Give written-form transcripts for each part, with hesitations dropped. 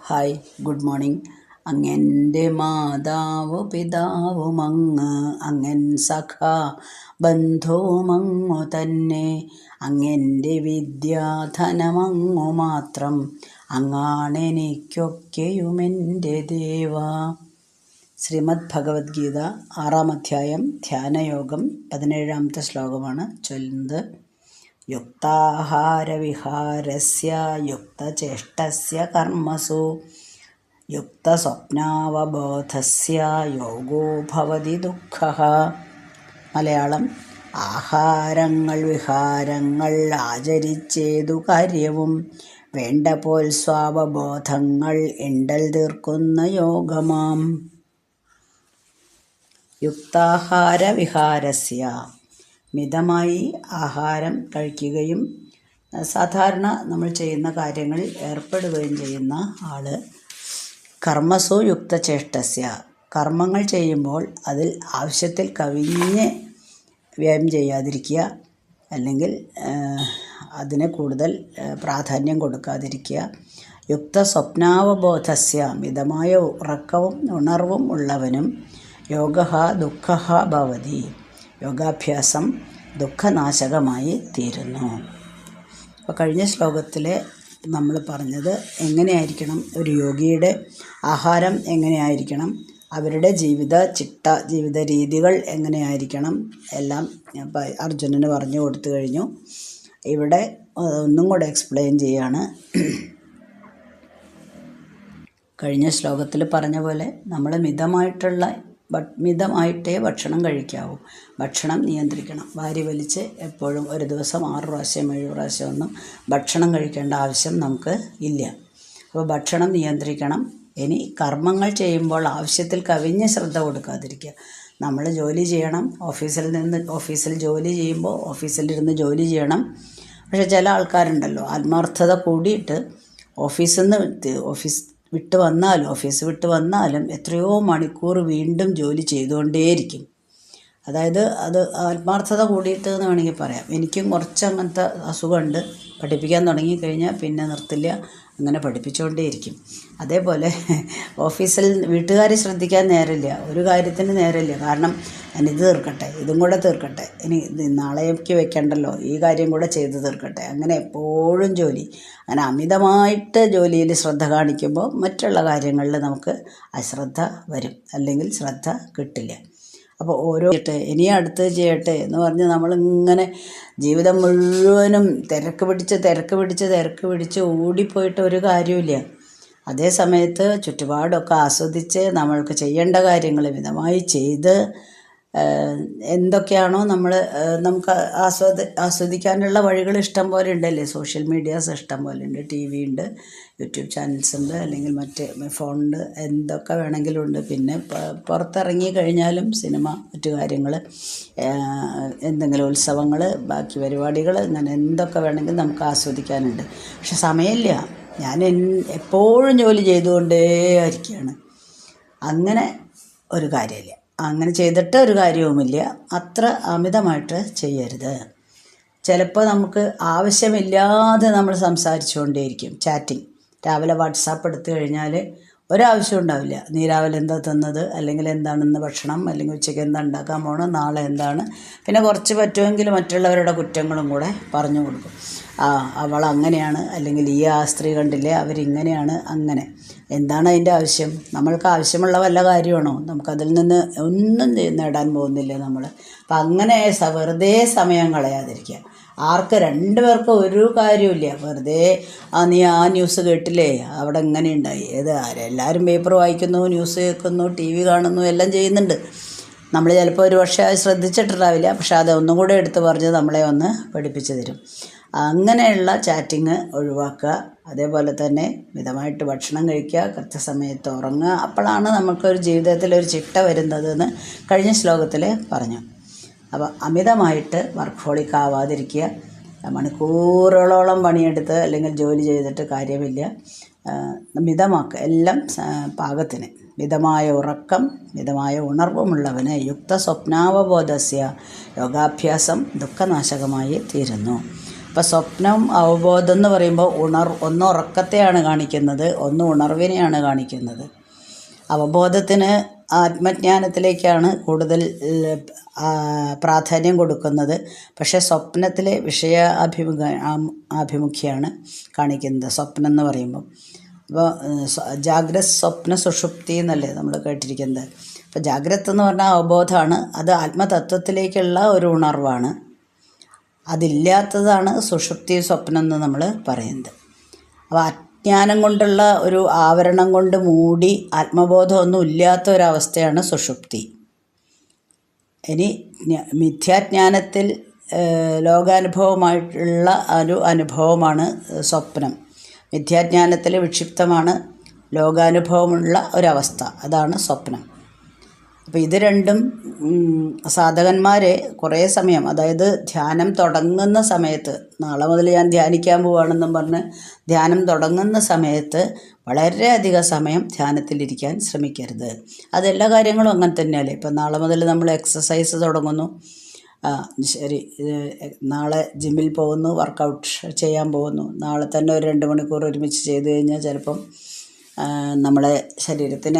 Hi, good morning. അങ്ങെൻ്റെ മാതാവ് പിതാവുമങ്ങ്, അങ്ങൻ സഖാ ബന്ധുവുമങ്ങു തന്നെ. അങ്ങെൻ്റെ വിദ്യാധനമങ്ങു മാത്രം, അങ്ങാണെനിക്കൊക്കെയുമെൻ്റെ ദേവാ. ശ്രീമദ് ഭഗവത്ഗീത 6-ാം അധ്യായം ധ്യാനയോഗം 17-ാമത്തെ ശ്ലോകമാണ് ചൊല്ലുന്നത്. യുക്താഹാരവിഹാരസ്യ യുക്തചേഷ്ടസ്യ കർമ്മസു യുക്തസ്വപ്നാവബോധസ്യ യോഗോ ഭവതി ദുഃഖഃ. മലയാളം: ആഹാരങ്ങൾ വിഹാരങ്ങൾ ആചരിച്ചേതു കാര്യവും വേണ്ട പോൽ സ്വാവബോധങ്ങൾ ഇണ്ടൽ തീർക്കുന്ന യോഗമാം. യുക്താഹാര വിഹാരസ്യ, മിതമായി ആഹാരം കഴിക്കുകയും സാധാരണ നമ്മൾ ചെയ്യുന്ന കാര്യങ്ങളിൽ ഏർപ്പെടുകയും ചെയ്യുന്ന ആൾ. കർമ്മസു യുക്തചേഷ്ടസ്യ, കർമ്മങ്ങൾ ചെയ്യുമ്പോൾ അതിൽ ആവശ്യത്തിൽ കവിഞ്ഞ് വ്യയം ചെയ്യാതിരിക്കുക, അല്ലെങ്കിൽ അതിന് കൂടുതൽ പ്രാധാന്യം കൊടുക്കാതിരിക്കുക. യുക്തസ്വപ്നാവബോധസ്യ, മിതമായ ഉറക്കവും ഉണർവും ഉള്ളവനും. യോഗഃ ദുഃഖഃ ഭവതി, യോഗാഭ്യാസം ദുഃഖനാശകമായി തീരുന്നു. അപ്പോൾ കഴിഞ്ഞ ശ്ലോകത്തിൽ നമ്മൾ പറഞ്ഞത് എങ്ങനെയായിരിക്കണം ഒരു യോഗിയുടെ ആഹാരം, എങ്ങനെയായിരിക്കണം അവരുടെ ജീവിത രീതികൾ എങ്ങനെയായിരിക്കണം എല്ലാം അർജുനന് പറഞ്ഞു കൊടുത്തു കഴിഞ്ഞു. ഇവിടെ ഒന്നും കൂടെ എക്സ്പ്ലെയിൻ ചെയ്യാണ്. കഴിഞ്ഞ ശ്ലോകത്തിൽ പറഞ്ഞ പോലെ നമ്മൾ മിതമായിട്ടേ ഭക്ഷണം കഴിക്കാവൂ. ഭക്ഷണം നിയന്ത്രിക്കണം. വാരി വലിച്ച് എപ്പോഴും ഒരു ദിവസം 6 പ്രാവശ്യം 7 പ്രാവശ്യം ഒന്നും ഭക്ഷണം കഴിക്കേണ്ട ആവശ്യം നമുക്ക് ഇല്ല. അപ്പോൾ ഭക്ഷണം നിയന്ത്രിക്കണം. ഇനി കർമ്മങ്ങൾ ചെയ്യുമ്പോൾ ആവശ്യത്തിൽ കവിഞ്ഞ് ശ്രദ്ധ കൊടുക്കാതിരിക്കുക. നമ്മൾ ജോലി ചെയ്യണം. ഓഫീസിൽ ജോലി ചെയ്യുമ്പോൾ ഓഫീസിലിരുന്ന് ജോലി ചെയ്യണം. പക്ഷേ ചില ആൾക്കാരുണ്ടല്ലോ, ആത്മാർത്ഥത കൂടിയിട്ട് ഓഫീസ് വിട്ട് വന്നാലും എത്രയോ മണിക്കൂർ വീണ്ടും ജോലി ചെയ്തുകൊണ്ടേയിരിക്കും. അതായത് അത് ആത്മാർത്ഥത കൂടിയിട്ട് എന്ന് വേണമെങ്കിൽ പറയാം. എനിക്കും കുറച്ച് അങ്ങനത്തെ അസുഖമുണ്ട്. പഠിപ്പിക്കാൻ തുടങ്ങിക്കഴിഞ്ഞാൽ പിന്നെ നിർത്തില്ല, അങ്ങനെ പഠിപ്പിച്ചുകൊണ്ടേയിരിക്കും. അതേപോലെ ഓഫീസിൽ വീട്ടുകാരെ ശ്രദ്ധിക്കാൻ നേരമില്ല, ഒരു കാര്യത്തിന് നേരമില്ല. കാരണം ഞാനിത് തീർക്കട്ടെ, ഇതും കൂടെ തീർക്കട്ടെ, ഇനി നാളേക്ക് വെക്കണ്ടല്ലോ, ഈ കാര്യം കൂടെ ചെയ്ത് തീർക്കട്ടെ. അങ്ങനെ എപ്പോഴും ജോലി. അങ്ങനെ അമിതമായിട്ട് ജോലിയിൽ ശ്രദ്ധ കാണിക്കുമ്പോൾ മറ്റുള്ള കാര്യങ്ങളിൽ നമുക്ക് അശ്രദ്ധ വരും, അല്ലെങ്കിൽ ശ്രദ്ധ കിട്ടില്ല. അപ്പോൾ ഇനി അടുത്ത് ചെയ്യട്ടെ എന്ന് പറഞ്ഞ് നമ്മളിങ്ങനെ ജീവിതം മുഴുവനും തിരക്ക് പിടിച്ച് ഓടിപ്പോയിട്ട് ഒരു കാര്യമില്ല. അതേ സമയത്ത് ചുറ്റുപാടൊക്കെ ആസ്വദിച്ച് നമ്മൾക്ക് ചെയ്യേണ്ട കാര്യങ്ങൾ മിതമായി ചെയ്ത് എന്തൊക്കെയാണോ നമുക്ക് ആസ്വദിക്കാനുള്ള വഴികൾ ഇഷ്ടം പോലെ ഉണ്ടല്ലേ. സോഷ്യൽ മീഡിയാസ് ഇഷ്ടം പോലെ ഉണ്ട്, TV ഉണ്ട്, യൂട്യൂബ് ചാനൽസ് ഉണ്ട്, അല്ലെങ്കിൽ മറ്റ് ഫോണുണ്ട്, എന്തൊക്കെ വേണമെങ്കിലും ഉണ്ട്. പിന്നെ പുറത്തിറങ്ങി കഴിഞ്ഞാലും സിനിമ, മറ്റു കാര്യങ്ങൾ, എന്തെങ്കിലും ഉത്സവങ്ങൾ, ബാക്കി പരിപാടികൾ, അങ്ങനെ എന്തൊക്കെ വേണമെങ്കിലും നമുക്ക് ആസ്വദിക്കാനുണ്ട്. പക്ഷെ സമയമില്ല. ഞാൻ എപ്പോഴും ജോലി ചെയ്തുകൊണ്ടേ ഇരിക്കുകയാണ്. അങ്ങനെ ഒരു കാര്യമില്ല. അങ്ങനെ ചെയ്തിട്ട് ഒരു കാര്യവുമില്ല. അത്ര അമിതമായിട്ട് ചെയ്യരുത്. ചിലപ്പോൾ നമുക്ക് ആവശ്യമില്ലാതെ നമ്മൾ സംസാരിച്ചുകൊണ്ടേയിരിക്കും. ചാറ്റിങ്, രാവിലെ വാട്സാപ്പ് എടുത്തു കഴിഞ്ഞാൽ ഒരാവശ്യം ഉണ്ടാവില്ല. നീ രാവിലെ എന്താ തന്നത്, അല്ലെങ്കിൽ എന്താണെന്ന് ഭക്ഷണം, അല്ലെങ്കിൽ ഉച്ചയ്ക്ക് എന്താ ഉണ്ടാക്കാൻ പോകണം, നാളെ എന്താണ്. പിന്നെ കുറച്ച് പറ്റുമെങ്കിൽ മറ്റുള്ളവരുടെ കുറ്റങ്ങളും കൂടെ പറഞ്ഞു കൊടുക്കും. അവൾ അങ്ങനെയാണ്, അല്ലെങ്കിൽ ഈ സ്ത്രീ കണ്ടില്ലേ അവരിങ്ങനെയാണ്. അങ്ങനെ എന്താണ് അതിൻ്റെ ആവശ്യം? നമ്മൾക്ക് ആവശ്യമുള്ള വല്ല കാര്യമാണോ? നമുക്കതിൽ നിന്ന് ഒന്നും നേടാൻ പോകുന്നില്ല നമ്മൾ. അപ്പം അങ്ങനെ വെറുതെ സമയം കളയാതിരിക്കുക. രണ്ടു പേർക്കും ഒരു കാര്യമില്ല. വെറുതെ നീ ആ ന്യൂസ് കേട്ടില്ലേ, അവിടെ എങ്ങനെ ഉണ്ടായി, എല്ലാവരും പേപ്പർ വായിക്കുന്നു, ന്യൂസ് കേൾക്കുന്നു, TV കാണുന്നു, എല്ലാം ചെയ്യുന്നുണ്ട്. നമ്മൾ ചിലപ്പോൾ ഒരു പക്ഷേ അത് ശ്രദ്ധിച്ചിട്ടുണ്ടാവില്ല. പക്ഷെ അത് ഒന്നും കൂടെ എടുത്ത് പറഞ്ഞ് നമ്മളെ ഒന്ന് പഠിപ്പിച്ചു തരും. അങ്ങനെയുള്ള ചാറ്റിങ് ഒഴിവാക്കുക. അതേപോലെ തന്നെ മിതമായിട്ട് ഭക്ഷണം കഴിക്കുക, കൃത്യസമയത്ത് ഉറങ്ങുക. അപ്പോഴാണ് നമുക്കൊരു ജീവിതത്തിലൊരു ചിട്ട വരുന്നതെന്ന് കഴിഞ്ഞ ശ്ലോകത്തിൽ പറഞ്ഞു. അപ്പോൾ അമിതമായിട്ട് വർക്കഹോളിക് ആവാതിരിക്കുക. മണിക്കൂറുകളോളം പണിയെടുത്ത് അല്ലെങ്കിൽ ജോലി ചെയ്തിട്ട് കാര്യമില്ല. മിതമാക്കുക, എല്ലാം പാകത്തിന്. മിതമായ ഉറക്കം, മിതമായ ഉണർവുമുള്ളവന് യുക്ത സ്വപ്നാവബോധസ്യ യോഗാഭ്യാസം ദുഃഖനാശകമായി തീരുന്നു. അപ്പോൾ സ്വപ്നം അവബോധം എന്ന് പറയുമ്പോൾ ഒന്ന് ഉറക്കത്തെയാണ് കാണിക്കുന്നത്, ഒന്ന് ഉണർവിനെയാണ് കാണിക്കുന്നത്. അവബോധത്തിന് ആത്മജ്ഞാനത്തിലേക്കാണ് കൂടുതൽ പ്രാധാന്യം കൊടുക്കുന്നത്. പക്ഷേ സ്വപ്നത്തിലെ ആഭിമുഖ്യമാണ് കാണിക്കുന്നത് സ്വപ്നം എന്ന് പറയുമ്പോൾ. അപ്പോൾ ജാഗ്രത് സ്വപ്ന സുഷുപ്തി എന്നല്ലേ നമ്മൾ കേട്ടിരിക്കുന്നത്. അപ്പോൾ ജാഗ്രത് എന്ന് പറഞ്ഞാൽ അവബോധമാണ്, അത് ആത്മതത്വത്തിലേക്കുള്ള ഒരു ഉണർവാണ്. അതില്ലാത്തതാണ് സുഷുപ്തി സ്വപ്നം എന്ന് നമ്മൾ പറയുന്നത്. അപ്പോൾ അജ്ഞാനം കൊണ്ടുള്ള ഒരു ആവരണം കൊണ്ട് മൂടി ആത്മബോധമൊന്നും ഇല്ലാത്ത ഒരവസ്ഥയാണ് സുഷുപ്തി. ഇനി മിഥ്യാജ്ഞാനത്തിൽ ലോകാനുഭവമായിട്ടുള്ള ഒരു അനുഭവമാണ് സ്വപ്നം. മിഥ്യാജ്ഞാനത്തിൽ വിക്ഷിപ്തമാണ് ലോകാനുഭവമുള്ള ഒരവസ്ഥ, അതാണ് സ്വപ്നം. അപ്പോൾ ഇത് രണ്ടും സാധകന്മാരെ കുറേ സമയം, അതായത് ധ്യാനം തുടങ്ങുന്ന സമയത്ത്, നാളെ മുതൽ ഞാൻ ധ്യാനിക്കാൻ പോവുകയാണെന്നും പറഞ്ഞ് ധ്യാനം തുടങ്ങുന്ന സമയത്ത് വളരെയധികം സമയം ധ്യാനത്തിലിരിക്കാൻ ശ്രമിക്കരുത്. അതെല്ലാ കാര്യങ്ങളും അങ്ങനെ തന്നെയല്ലേ. ഇപ്പം നാളെ മുതൽ നമ്മൾ എക്സസൈസ് തുടങ്ങുന്നു, ശരി, നാളെ ജിമ്മിൽ പോകുന്നു, വർക്കൗട്ട് ചെയ്യാൻ പോകുന്നു, നാളെ തന്നെ ഒരു 2 മണിക്കൂർ ഒരുമിച്ച് ചെയ്ത് കഴിഞ്ഞാൽ ചിലപ്പം നമ്മളെ ശരീരത്തിനെ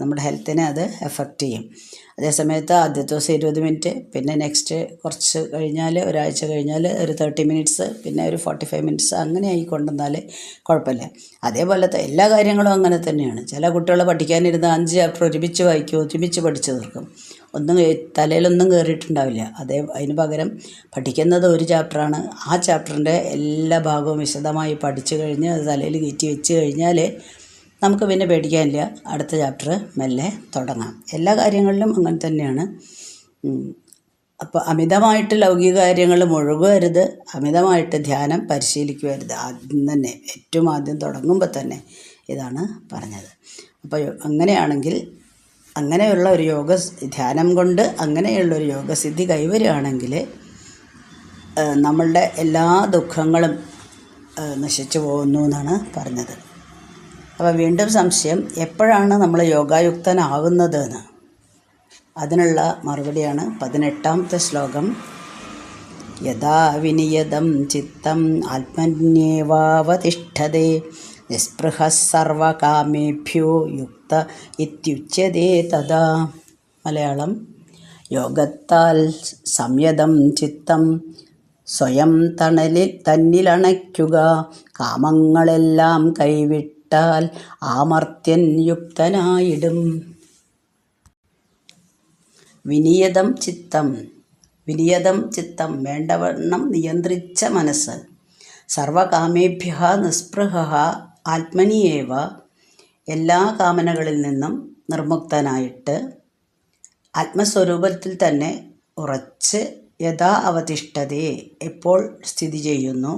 നമ്മുടെ ഹെൽത്തിനെ അത് എഫക്റ്റ് ചെയ്യും. അതേസമയത്ത് ആദ്യത്തെ ദിവസം 20 മിനിറ്റ്, പിന്നെ നെക്സ്റ്റ് കുറച്ച് കഴിഞ്ഞാൽ ഒരാഴ്ച കഴിഞ്ഞാൽ ഒരു 30 മിനിറ്റ്സ്, പിന്നെ ഒരു 45 മിനിറ്റ്സ്, അങ്ങനെ ആയിക്കൊണ്ടെന്നാൽ കുഴപ്പമില്ല. അതേപോലത്തെ എല്ലാ കാര്യങ്ങളും അങ്ങനെ തന്നെയാണ്. ചില കുട്ടികൾ പഠിക്കാനിരുന്ന് 5 ചാപ്റ്റർ ഒരുമിച്ച് വായിക്കും, ഒരുമിച്ച് പഠിച്ചു തീർക്കും, ഒന്നും തലയിലൊന്നും കയറിയിട്ടുണ്ടാവില്ല. അതിന് പകരം പഠിക്കുന്നത് ഒരു ചാപ്റ്ററാണ്, ആ ചാപ്റ്ററിൻ്റെ എല്ലാ ഭാഗവും വിശദമായി പഠിച്ചു കഴിഞ്ഞ് അത് തലയിൽ കയറ്റി വെച്ച് കഴിഞ്ഞാൽ നമുക്ക് പിന്നെ പേടിക്കാനില്ല, അടുത്ത ചാപ്റ്റർ മെല്ലെ തുടങ്ങാം. എല്ലാ കാര്യങ്ങളിലും അങ്ങനെ തന്നെയാണ്. അപ്പോൾ അമിതമായിട്ട് ലൗകിക കാര്യങ്ങൾ മുഴുകരുത്, അമിതമായിട്ട് ധ്യാനം പരിശീലിക്കുവരുത്. ആദ്യം തന്നെ, ഏറ്റവും ആദ്യം തുടങ്ങുമ്പോൾ തന്നെ ഇതാണ് പറഞ്ഞത്. അപ്പോൾ അങ്ങനെയാണെങ്കിൽ, അങ്ങനെയുള്ള ഒരു ധ്യാനം കൊണ്ട് അങ്ങനെയുള്ളൊരു യോഗസിദ്ധി കൈവരുകയാണെങ്കിൽ നമ്മളുടെ എല്ലാ ദുഃഖങ്ങളും നശിച്ചു പോകുന്നു എന്നാണ് പറഞ്ഞത്. അപ്പോൾ വീണ്ടും സംശയം, എപ്പോഴാണ് നമ്മൾ യോഗായുക്തനാവുന്നത് എന്ന്. അതിനുള്ള മറുപടിയാണ് 18ാമത്തെ ശ്ലോകം. യഥാ വിനിയതം ചിത്തം ആത്മന്യേവാവതിഷ്ഠതേ നിസ്പൃഹഃ സർവകാമേഭ്യോ യുക്ത ഇത്യുച്യതേ തഥാ. മലയാളം: യോഗത്താൽ സംയതം ചിത്തം സ്വയം തന്നിലണയ്ക്കുക, കാമങ്ങളെല്ലാം കൈവിട്ടാൽ ആമർത്യൻ യുക്തനായിടും. വിനിയതം ചിത്തം, വേണ്ടവണ്ണം നിയന്ത്രിച്ച മനസ്സ്. സർവകാമേഭ്യഃ നിസ്പൃഹഃ ആത്മനിയേവ, എല്ലാ കാമനകളിൽ നിന്നും നിർമുക്തനായിട്ട് ആത്മസ്വരൂപത്തിൽ തന്നെ ഉറച്ച് യഥാ അവതിഷ്ഠതേ, എപ്പോൾ സ്ഥിതി ചെയ്യുന്നു,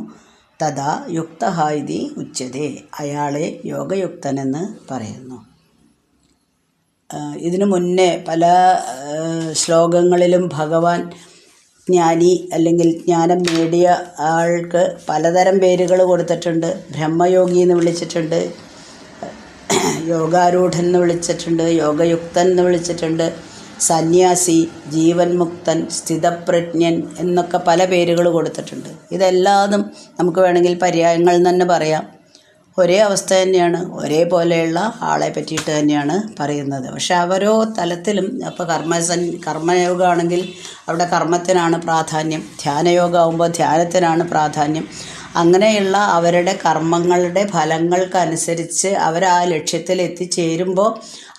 തഥാ യുക്തഃ ഇതി ഉച്യതേ, അയാളെ യോഗയുക്തനെന്ന് പറയുന്നു. ഇതിനു മുന്നേ പല ശ്ലോകങ്ങളിലും ഭഗവാൻ ജ്ഞാനി അല്ലെങ്കിൽ ജ്ഞാനം നേടിയ ആൾക്ക് പലതരം പേരുകൾ കൊടുത്തിട്ടുണ്ട്. ബ്രഹ്മയോഗി എന്ന് വിളിച്ചിട്ടുണ്ട്, യോഗാരൂഢൻ എന്ന് വിളിച്ചിട്ടുണ്ട്, യോഗയുക്തൻ എന്ന് വിളിച്ചിട്ടുണ്ട്, സന്യാസി, ജീവൻ മുക്തൻ, സ്ഥിതപ്രജ്ഞൻ എന്നൊക്കെ പല പേരുകൾ കൊടുത്തിട്ടുണ്ട്. ഇതെല്ലാതും നമുക്ക് വേണമെങ്കിൽ പര്യായങ്ങൾ തന്നെ പറയാം. ഒരേ അവസ്ഥ തന്നെയാണ്, ഒരേപോലെയുള്ള ആളെ പറ്റിയിട്ട് തന്നെയാണ് പറയുന്നത്. പക്ഷെ ഓരോ തലത്തിലും, അപ്പോൾ കർമ്മയോഗമാണെങ്കിൽ അവിടെ കർമ്മത്തിനാണ് പ്രാധാന്യം, ധ്യാനയോഗമാകുമ്പോൾ ധ്യാനത്തിനാണ് പ്രാധാന്യം. അങ്ങനെയുള്ള അവരുടെ കർമ്മങ്ങളുടെ ഫലങ്ങൾക്കനുസരിച്ച് അവർ ആ ലക്ഷ്യത്തിൽ എത്തിച്ചേരുമ്പോൾ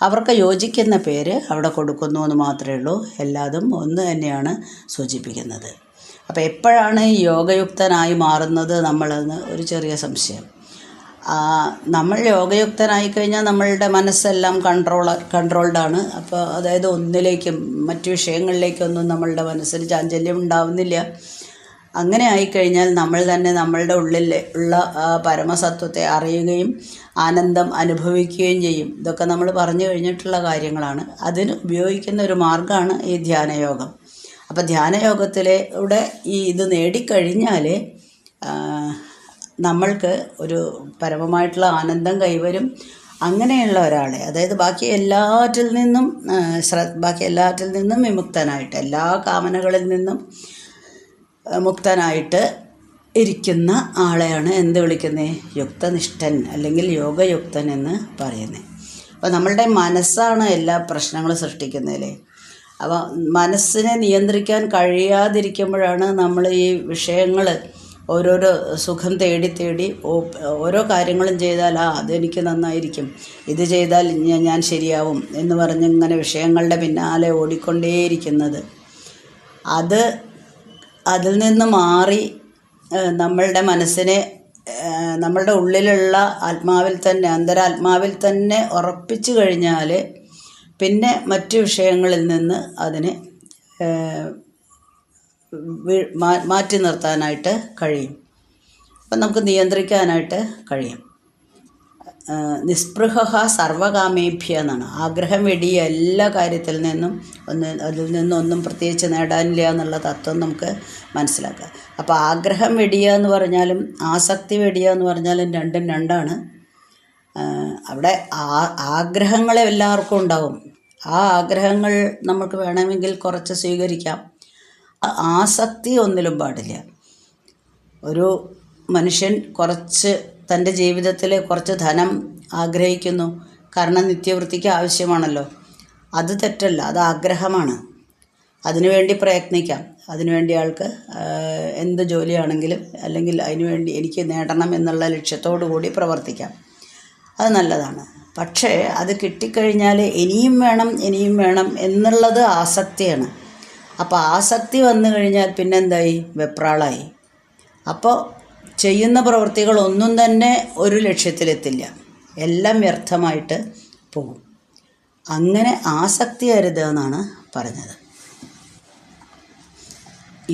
അവർക്ക് യോജിക്കുന്ന പേര് അവിടെ കൊടുക്കുന്നു എന്ന് മാത്രമേ ഉള്ളൂ. എല്ലാതും ഒന്ന് തന്നെയാണ് സൂചിപ്പിക്കുന്നത്. അപ്പോൾ എപ്പോഴാണ് യോഗയുക്തനായി മാറുന്നത് നമ്മളെന്ന് ഒരു ചെറിയ സംശയം. നമ്മൾ യോഗയുക്തനായി കഴിഞ്ഞാൽ നമ്മളുടെ മനസ്സെല്ലാം കൺട്രോൾഡാണ്. അപ്പോൾ അതായത് ഒന്നിലേക്കും മറ്റു വിഷയങ്ങളിലേക്കൊന്നും നമ്മളുടെ മനസ്സിൽ ചാഞ്ചല്യം ഉണ്ടാവുന്നില്ല. അങ്ങനെ ആയിക്കഴിഞ്ഞാൽ നമ്മൾ തന്നെ നമ്മളുടെ ഉള്ളിൽ ഉള്ള പരമസത്വത്തെ അറിയുകയും ആനന്ദം അനുഭവിക്കുകയും ചെയ്യും. ഇതൊക്കെ നമ്മൾ പറഞ്ഞു കഴിഞ്ഞിട്ടുള്ള കാര്യങ്ങളാണ്. അതിന് ഉപയോഗിക്കുന്ന ഒരു മാർഗ്ഗമാണ് ഈ ധ്യാനയോഗം. അപ്പോൾ ധ്യാനയോഗത്തിലൂടെ ഇത് നേടിക്കഴിഞ്ഞാൽ നമ്മൾക്ക് ഒരു പരമമായിട്ടുള്ള ആനന്ദം കൈവരും. അങ്ങനെയുള്ള ഒരാളെ, അതായത് ബാക്കി എല്ലാറ്റിൽ നിന്നും വിമുക്തനായിട്ട്, എല്ലാ കാമനകളിൽ നിന്നും മുക്തനായിട്ട് ഇരിക്കുന്ന ആളെയാണ് എന്ത് വിളിക്കുന്നത്? യുക്തനിഷ്ഠൻ അല്ലെങ്കിൽ യോഗയുക്തൻ എന്ന് പറയുന്നത്. അപ്പോൾ നമ്മളുടെ മനസ്സാണ് എല്ലാ പ്രശ്നങ്ങളും സൃഷ്ടിക്കുന്നതിലേ. അപ്പോൾ മനസ്സിനെ നിയന്ത്രിക്കാൻ കഴിയാതിരിക്കുമ്പോഴാണ് നമ്മൾ ഈ വിഷയങ്ങൾ ഓരോരോ സുഖം തേടി തേടി ഓരോ കാര്യങ്ങളും ചെയ്താൽ അതെനിക്ക് നന്നായിരിക്കും, ഇത് ചെയ്താൽ ഞാൻ ശരിയാവും എന്ന് പറഞ്ഞ് ഇങ്ങനെ വിഷയങ്ങളുടെ പിന്നാലെ ഓടിക്കൊണ്ടേയിരിക്കുന്നത്. അതിൽ നിന്ന് മാറി നമ്മളുടെ മനസ്സിനെ നമ്മളുടെ ഉള്ളിലുള്ള ആത്മാവിൽ തന്നെ, അന്തരാത്മാവിൽ തന്നെ ഉറപ്പിച്ചു കഴിഞ്ഞാൽ പിന്നെ മറ്റു വിഷയങ്ങളിൽ നിന്ന് അതിനെ മാറ്റി നിർത്താനായിട്ട് കഴിയും. അപ്പം നമുക്ക് നിയന്ത്രിക്കാനായിട്ട് കഴിയും. നിസ്പൃഹ സർവകാമേഭ്യ എന്നാണ്. ആഗ്രഹം വെടിയ എല്ലാ കാര്യത്തിൽ നിന്നും അതിൽ നിന്നൊന്നും പ്രത്യേകിച്ച് നേടാനില്ല എന്നുള്ള തത്വം നമുക്ക് മനസ്സിലാക്കാം. അപ്പോൾ ആഗ്രഹം വെടിയ എന്ന് പറഞ്ഞാലും ആസക്തി വെടിയ എന്ന് പറഞ്ഞാലും രണ്ടും രണ്ടാണ്. അവിടെ ആഗ്രഹങ്ങൾ എല്ലാവർക്കും ഉണ്ടാവും. ആ ആഗ്രഹങ്ങൾ നമുക്ക് വേണമെങ്കിൽ കുറച്ച് സ്വീകരിക്കാം. ആസക്തി ഒന്നിലും പാടില്ല. ഒരു മനുഷ്യൻ കുറച്ച് തൻ്റെ ജീവിതത്തിൽ കുറച്ച് ധനം ആഗ്രഹിക്കുന്നു, കാരണം നിത്യവൃത്തിക്ക് ആവശ്യമാണല്ലോ. അത് തെറ്റല്ല, അത് ആഗ്രഹമാണ്. അതിനുവേണ്ടി പ്രയത്നിക്കാം. അതിനുവേണ്ടി ആൾക്ക് എന്ത് ജോലിയാണെങ്കിലും അല്ലെങ്കിൽ അതിനുവേണ്ടി എനിക്ക് നേടണം എന്നുള്ള ലക്ഷ്യത്തോടു കൂടി പ്രവർത്തിക്കാം. അത് നല്ലതാണ്. പക്ഷേ അത് കിട്ടിക്കഴിഞ്ഞാൽ ഇനിയും വേണം ഇനിയും വേണം എന്നുള്ളത് ആസക്തിയാണ്. അപ്പോൾ ആസക്തി വന്നു കഴിഞ്ഞാൽ പിന്നെന്തായി? വെപ്രാളായി. അപ്പോൾ ചെയ്യുന്ന പ്രവൃത്തികളൊന്നും തന്നെ ഒരു ലക്ഷ്യത്തിലെത്തില്ല, എല്ലാം വ്യർത്ഥമായിട്ട് പോകും. അങ്ങനെ ആസക്തി അരുത് എന്നാണ് പറഞ്ഞത്.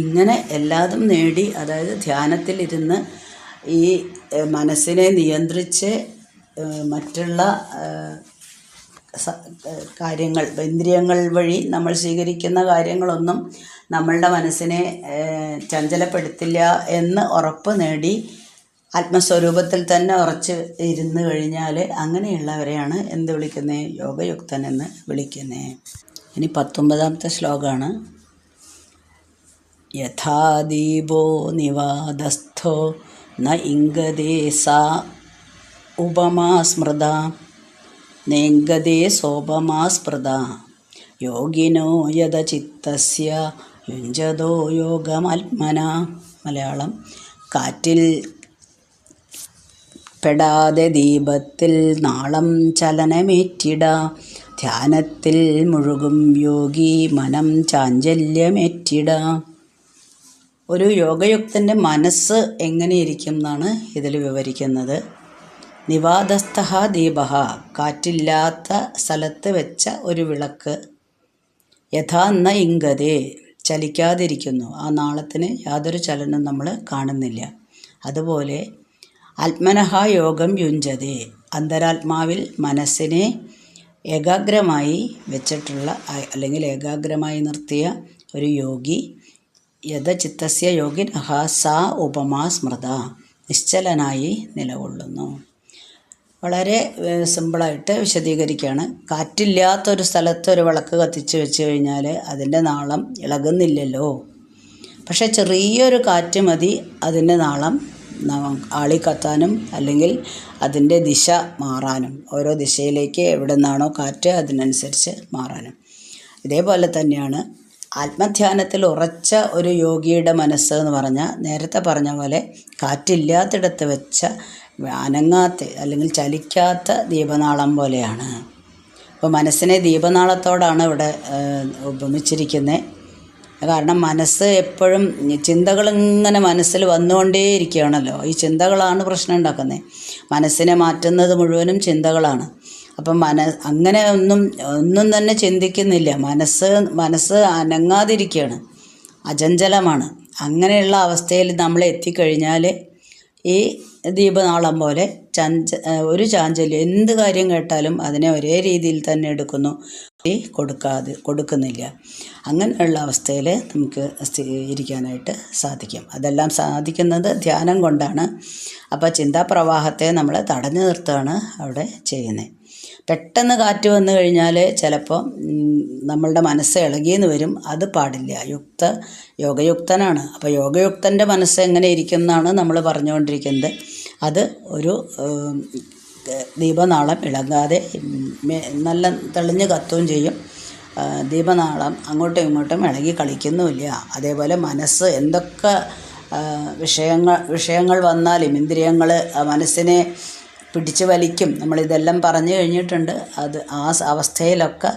ഇങ്ങനെ എല്ലാതും നേടി, അതായത് ധ്യാനത്തിലിരുന്ന് ഈ മനസ്സിനെ നിയന്ത്രിച്ച് മറ്റുള്ള കാര്യങ്ങൾ, ഇന്ദ്രിയങ്ങൾ വഴി നമ്മൾ സ്വീകരിക്കുന്ന കാര്യങ്ങളൊന്നും നമ്മളുടെ മനസ്സിനെ ചഞ്ചലപ്പെടുത്തില്ല എന്ന് ഉറപ്പ് നേടി ആത്മസ്വരൂപത്തിൽ തന്നെ ഉറച്ച് ഇരുന്ന് കഴിഞ്ഞാൽ അങ്ങനെയുള്ളവരെയാണ് എന്ത് വിളിക്കുന്നത്? യോഗയുക്തൻ എന്ന് വിളിക്കുന്നത്. ഇനി 19ാമത്തെ ശ്ലോകമാണ്. യഥാ ദീപോ നിവാദസ്ഥോ ന ഇംഗതേ സാ ഉപമാ സ്മൃത നേംഗതേ സോപമാ സ്മൃത യോഗിനോ യദചിത്തസ്യ യുഞ്ജതോ യോഗമാത്മന. മലയാളം: കാറ്റിൽ പെടാതെ ദീപത്തിൽ നാളം ചലനമേറ്റിട, ധ്യാനത്തിൽ മുഴുകും യോഗി മനം ചാഞ്ചല്യമേറ്റിട. ഒരു യോഗയുക്തൻ്റെ മനസ്സ് എങ്ങനെയിരിക്കും എന്നാണ് ഇതിൽ വിവരിക്കുന്നത്. നിവാദസ്ഥ ദീപഃ, കാറ്റില്ലാത്ത സ്ഥലത്ത് വെച്ച ഒരു വിളക്ക്. യഥാ ന ഇംഗതേ, ചലിക്കാതിരിക്കുന്നു. ആ നാളത്തിന് യാതൊരു ചലനവും നമ്മൾ കാണുന്നില്ല. അതുപോലെ ആത്മനഃ യോഗം യുഞ്ജതേ, അന്തരാത്മാവിൽ മനസ്സിനെ ഏകാഗ്രമായി വെച്ചിട്ടുള്ള അല്ലെങ്കിൽ ഏകാഗ്രമായി നിർത്തിയ ഒരു യോഗി. യദചിത്തസ്യ യോഗിനഃ സാ ഉപമാ സ്മൃത, നിശ്ചലനായി നിലകൊള്ളുന്നു. വളരെ സിമ്പിളായിട്ട് വിശദീകരിക്കുകയാണ്. കാറ്റില്ലാത്തൊരു സ്ഥലത്ത് ഒരു വിളക്ക് കത്തിച്ച് വെച്ച് കഴിഞ്ഞാൽ അതിൻ്റെ നാളം ഇളകുന്നില്ലല്ലോ. പക്ഷേ ചെറിയൊരു കാറ്റ് മതി അതിൻ്റെ നാളം ആളിക്കത്താനും അല്ലെങ്കിൽ അതിൻ്റെ ദിശ മാറാനും, ഓരോ ദിശയിലേക്ക് എവിടെ നിന്നാണോ കാറ്റ് അതിനനുസരിച്ച് മാറാനും. ഇതേപോലെ തന്നെയാണ് ആത്മധ്യാനത്തിൽ ഉറച്ച ഒരു യോഗിയുടെ മനസ്സ് എന്ന് പറഞ്ഞാൽ നേരത്തെ പറഞ്ഞ പോലെ കാറ്റില്ലാത്തിടത്ത് വെച്ച അനങ്ങാത്ത അല്ലെങ്കിൽ ചലിക്കാത്ത ദീപനാളം പോലെയാണ്. അപ്പോൾ മനസ്സിനെ ദീപനാളത്തോടാണ് ഇവിടെ ഉപമിച്ചിരിക്കുന്നത്. കാരണം മനസ്സ് എപ്പോഴും ചിന്തകളിങ്ങനെ മനസ്സിൽ വന്നുകൊണ്ടേയിരിക്കുകയാണല്ലോ. ഈ ചിന്തകളാണ് പ്രശ്നം ഉണ്ടാക്കുന്നത്. മനസ്സിനെ മാറ്റുന്നത് മുഴുവനും ചിന്തകളാണ്. അപ്പം അങ്ങനെ ഒന്നും തന്നെ ചിന്തിക്കുന്നില്ല. മനസ്സ് അനങ്ങാതിരിക്കുകയാണ്, അചഞ്ചലമാണ്. അങ്ങനെയുള്ള അവസ്ഥയിൽ നമ്മൾ എത്തിക്കഴിഞ്ഞാൽ ഈ ദീപനാളം പോലെ ഒരു ചാഞ്ചല്യം, എന്ത് കാര്യം കേട്ടാലും അതിനെ ഒരേ രീതിയിൽ തന്നെ എടുക്കുന്നു. കൊടുക്കുന്നില്ല. അങ്ങനെയുള്ള അവസ്ഥയിൽ നമുക്ക് ഇരിക്കാനായിട്ട് സാധിക്കും. അതെല്ലാം സാധിക്കുന്നത് ധ്യാനം കൊണ്ടാണ്. അപ്പോൾ ചിന്താപ്രവാഹത്തെ നമ്മൾ തടഞ്ഞു നിർത്തുകയാണ് അവിടെ ചെയ്യുന്നത്. പെട്ടെന്ന് കാറ്റ് വന്നു കഴിഞ്ഞാൽ ചിലപ്പോൾ നമ്മളുടെ മനസ്സ് ഇളകിയെന്ന് വരും. അത് പാടില്ല. യോഗയുക്തനാണ്. അപ്പോൾ യോഗയുക്തൻ്റെ മനസ്സ് എങ്ങനെ ഇരിക്കും എന്നാണ് നമ്മൾ പറഞ്ഞുകൊണ്ടിരിക്കുന്നത്. അത് ഒരു ദീപനാളം ഇളകാതെ നല്ല തെളിഞ്ഞ് കത്തുകയും ചെയ്യും. ദീപനാളം അങ്ങോട്ടും ഇങ്ങോട്ടും ഇളകി കളിക്കുന്നുമില്ല. അതേപോലെ മനസ്സ് എന്തൊക്കെ വിഷയങ്ങൾ വന്നാലും ഇന്ദ്രിയങ്ങൾ മനസ്സിനെ പിടിച്ച് വലിക്കും. നമ്മളിതെല്ലാം പറഞ്ഞു കഴിഞ്ഞിട്ടുണ്ട്. ആ അവസ്ഥയിലൊക്കെ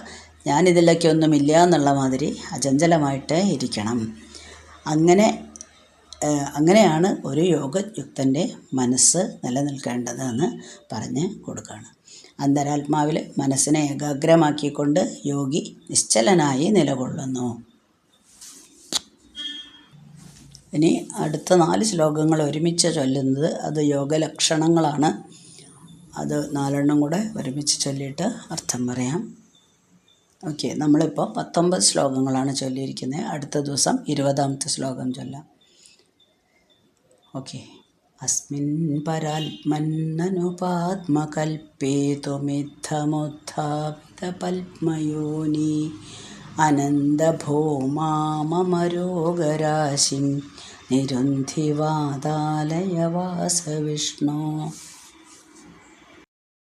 ഞാനിതിലേക്കൊന്നുമില്ല എന്നുള്ള മാതിരി അചഞ്ചലമായിട്ട് ഇരിക്കണം. അങ്ങനെയാണ് ഒരു യോഗയുക്തൻ്റെ മനസ്സ് നിലനിൽക്കേണ്ടതെന്ന് പറഞ്ഞ് കൊടുക്കുകയാണ്. അന്തരാത്മാവിൽ മനസ്സിനെ ഏകാഗ്രമാക്കിക്കൊണ്ട് യോഗി നിശ്ചലനായി നിലകൊള്ളുന്നു. ഇനി അടുത്ത 4 ശ്ലോകങ്ങൾ ഒരുമിച്ച് ചൊല്ലുന്നത് അത് യോഗലക്ഷണങ്ങളാണ്. അത് 4 കൂടെ ഒരുമിച്ച് ചൊല്ലിയിട്ട് അർത്ഥം പറയാം. ഓക്കെ, നമ്മളിപ്പോൾ 19 ശ്ലോകങ്ങളാണ് ചൊല്ലിയിരിക്കുന്നത്. അടുത്ത ദിവസം 20ാമത്തെ ശ്ലോകം ചൊല്ലാം. ഓക്കെ. അസ്മിൻ പരാത്മന്നനുപാത്മകൽപ്പേതുമിദ്ധമുദ്ധാപിതപത്മയോനി അനന്തഭൂമാമരോഗരാശിം നിരുന്ധിവാതാലയ വാസവിഷ്ണു.